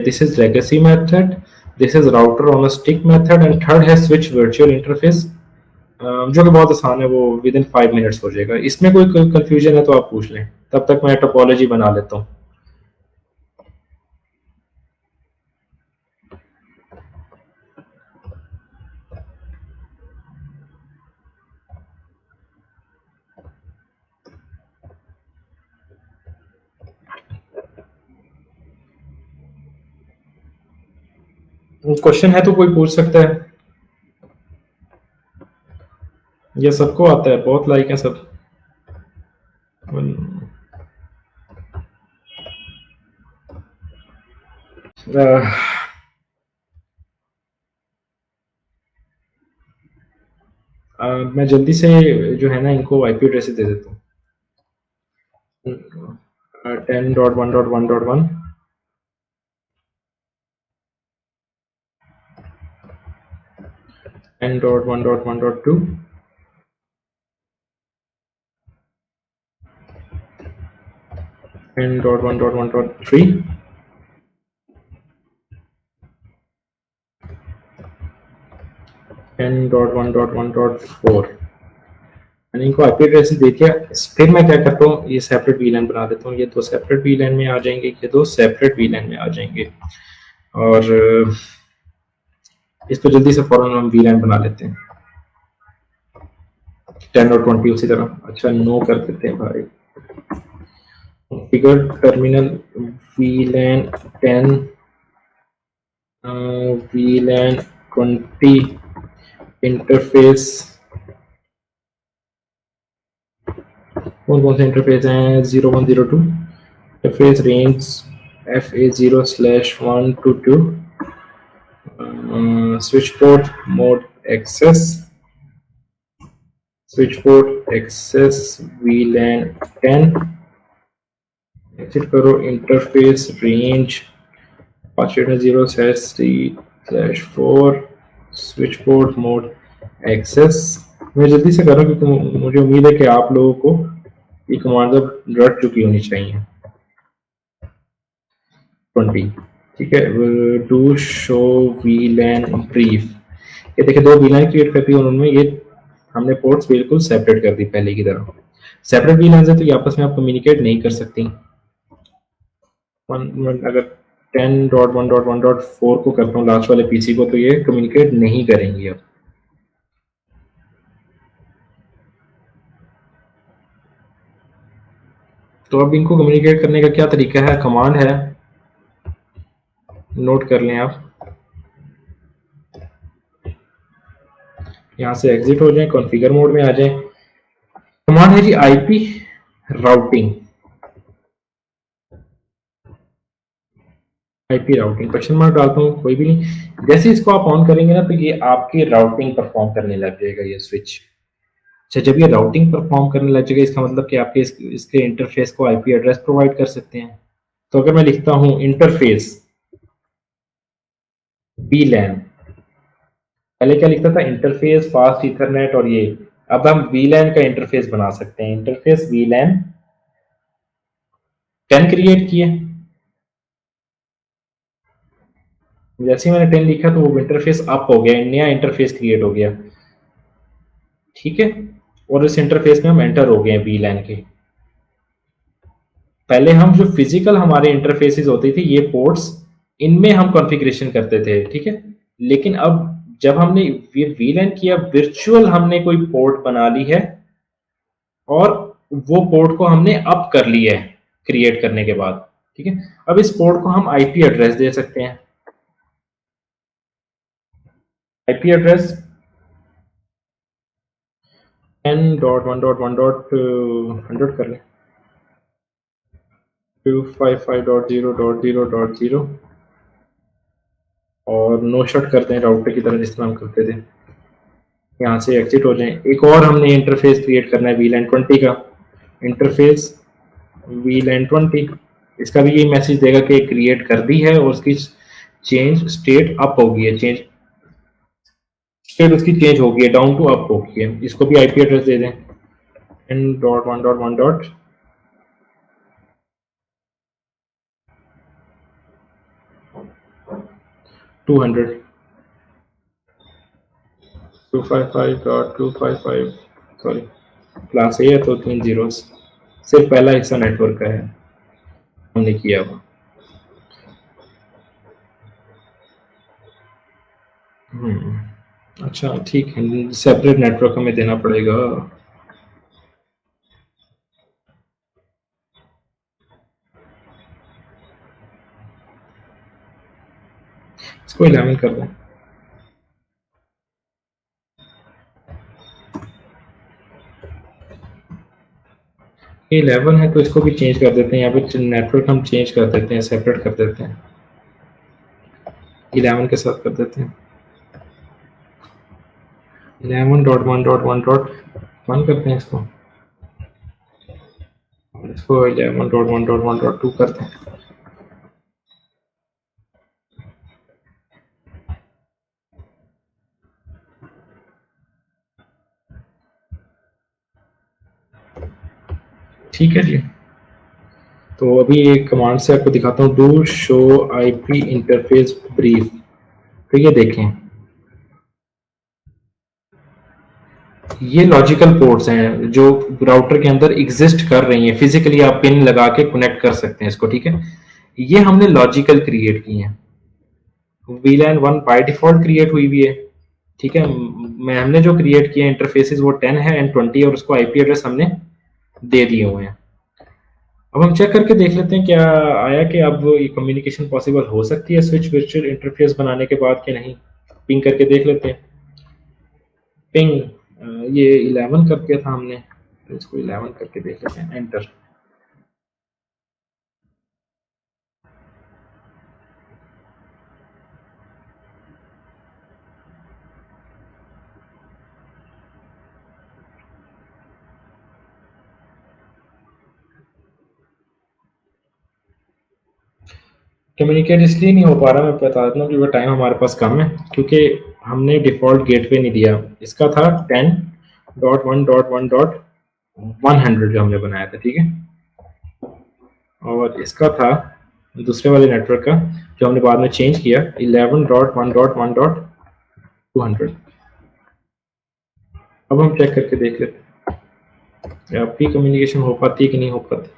This is legacy method, this is router on a stick method, and third है switch virtual interface, जो कि बहुत आसान है, वो विद इन 5 मिनट्स हो जाएगा। इसमें कोई कंफ्यूजन है तो आप पूछ लें, तब तक मैं टोपोलॉजी बना लेता हूँ। क्वेश्चन है तो कोई पूछ सकता है, ये सबको आता है, बहुत लाइक है सब। मैं जल्दी से जो है ना इनको आईपी एड्रेस दे देता हूँ। 10.1.1.1 10.1.1.2 10.1.1.3 10.1.1.4। मैंने इनको आईपी एड्रेस दे दिया। फिर मैं क्या करता हूँ, ये सेपरेट वीलैन बना देता हूँ। ये दो सेपरेट वीलैन में आ जाएंगे, ये दो सेपरेट वीलैन में आ जाएंगे, और इसको जल्दी से फौरन हम वीलैन बना लेते हैं। 10 और 20 उसी तरह। अच्छा, नो कर देते हैं भाई। Configure terminal VLAN 10 VLAN 20 interface. कौन कौन से इंटरफेस हैं? 0102 interface range FA0/1 to 2, switch port mode access, switch port access VLAN 10, exit करो, interface range password 0/3/4, switch port mode access. मैं जल्दी से कर रहा हूँ क्योंकि मुझे उम्मीद है कि आप लोगों को ये कमांड रट चुकी होनी चाहिए। 20, ठीक है। टू शो VLAN ब्रीफ, ये देखिए दो VLAN क्रिएट करती है उन्होंने, ये हमने पोर्ट्स बिल्कुल सेपरेट कर दी पहले की तरह। सेपरेट VLAN है तो ये आपस में आप कम्युनिकेट नहीं कर सकती। अगर 10.1.1.4 को करता हूँ लास्ट वाले पीसी को, तो ये कम्युनिकेट नहीं करेंगी अब। तो अब इनको कम्युनिकेट करने का क्या तरीका है? कमांड है, नोट कर लें आप। यहाँ से एग्जिट हो जाए, कॉन्फ़िगर मोड में आ जाए। कमांड है जी IP routing. IP routing question mark डालता हूँ, कोई भी नहीं। जैसे इसको आप ऑन करेंगे ना, तो ये आपकी राउटिंग परफॉर्म करने लग जाएगा ये स्विच। अच्छा, जब ये राउटिंग परफॉर्म करने लग जाएगा, इसका मतलब कि आपके इसके इंटरफेस को आईपी एड्रेस प्रोवाइड कर सकते हैं। तो अगर मैं लिखता हूँ इंटरफेस VLAN, पहले क्या लिखता था? इंटरफेस फास्ट इथरनेट और ये। अब हम VLAN का इंटरफेस बना सकते हैं। इंटरफेस VLAN 10 क्रिएट किए। जैसे ही मैंने 10 लिखा तो वो इंटरफेस अप हो गया, नया इंटरफेस क्रिएट हो गया, ठीक है। और इस इंटरफेस में हम एंटर हो गए VLAN के। पहले हम जो फिजिकल हमारे इंटरफेसेस होती थी, ये पोर्ट्स, इनमें हम कॉन्फ़िगरेशन करते थे, ठीक है। लेकिन अब जब हमने VLAN किया, वर्चुअल हमने कोई पोर्ट बना ली है, और वो पोर्ट को हमने अप कर लिया है क्रिएट करने के बाद, ठीक है। अब इस पोर्ट को हम आईपी एड्रेस दे सकते हैं। आईपी एड्रेस 10.1.1.100 कर लें, 255.0.0.0, और नो शट करते हैं राउटर की तरह जिस तरह हम करते थे। यहाँ से एग्जिट हो जाएं। एक और हमने इंटरफेस क्रिएट करना है VLAN 20 का। इंटरफेस VLAN 20, इसका भी यही मैसेज देगा कि क्रिएट कर दी है, और उसकी चेंज स्टेट अप हो गई है, चेंज स्टेट उसकी चेंज हो गई है, डाउन टू अप हो गई है। इसको भी आईपी एड्रेस दे दें 10.1.1. 200 255.255 सॉरी क्लास ए है तो 3 जीरोस, सिर्फ पहला हिस्सा नेटवर्क का है हमने किया हुआ। अच्छा ठीक है, सेपरेट नेटवर्क हमें देना पड़ेगा। इसको 11 कर दें। ये 11 है तो इसको भी चेंज कर देते हैं, यहाँ पे नेटवर्क हम चेंज कर देते हैं, सेपरेट कर देते हैं, 11 के साथ कर देते हैं। 11.1.1.1 करते हैं इसको, इसको 11.1.1.2 करते हैं। ठीक है जी, तो अभी एक कमांड से आपको दिखाता हूँ, do show IP interface brief. तो ये देखें, ये लॉजिकल पोर्ट्स हैं जो राउटर के अंदर एग्जिस्ट कर रही हैं, फिजिकली आप पिन लगा के कनेक्ट कर सकते हैं इसको, ठीक है। ये हमने लॉजिकल क्रिएट की हैं, वीलैन 1 बाय डिफॉल्ट क्रिएट हुई भी है, ठीक है। मैं हमने जो क्रिएट किया इंटरफेसेस वो 10 है एंड 20, और उसको आईपी एड्रेस हमने दे दिए हुए हैं। अब हम चेक करके देख लेते हैं क्या आया कि अब ये कम्युनिकेशन पॉसिबल हो सकती है स्विच वर्चुअल इंटरफेस बनाने के बाद कि नहीं। पिंग करके देख लेते हैं। पिंग ये 11 कर दिया था हमने, तो इसको 11 करके देख लेते हैं, एंटर। कम्युनिकेट इसलिए नहीं हो पा रहा, मैं बता देता हूँ कि वो टाइम हमारे पास कम है, क्योंकि हमने डिफ़ॉल्ट गेटवे नहीं दिया। इसका था 10.1.1.100 जो हमने बनाया था, ठीक है। और इसका था दूसरे वाले नेटवर्क का जो हमने बाद में चेंज किया, 11.1.1.200। अब हम चेक करके देख लेते हैं अब भी कम्युनिकेशन हो पाती है कि नहीं हो पाती।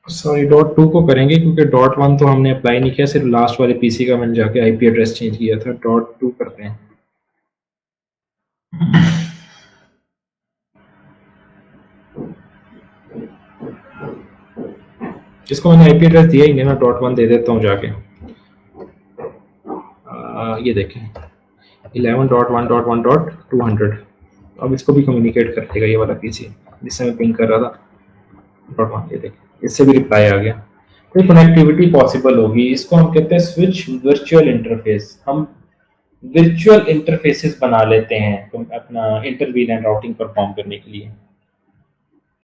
सॉरी, .2 को करेंगे क्योंकि .1 तो हमने अप्लाई नहीं किया, सिर्फ लास्ट वाले पीसी का मैंने जाके आईपी एड्रेस चेंज किया था। .2 करते हैं। जिसको मैंने आईपी एड्रेस दिया ही नहीं ना, .1 दे देता हूँ जाके। ये देखें 11.1.1.200। अब इसको भी कम्युनिकेट कर देगा ये वाला पीसी जिससे मैं पिंग कर रहा था। .1 ये देखें, इससे भी रिप्लाई आ गया। तो कनेक्टिविटी पॉसिबल होगी, इसको हम कहते हैं स्विच वर्चुअल इंटरफेस। हम वर्चुअल इंटरफेसेस बना लेते हैं तो अपना इंटर वीलैन राउटिंग परफॉर्म करने के लिए।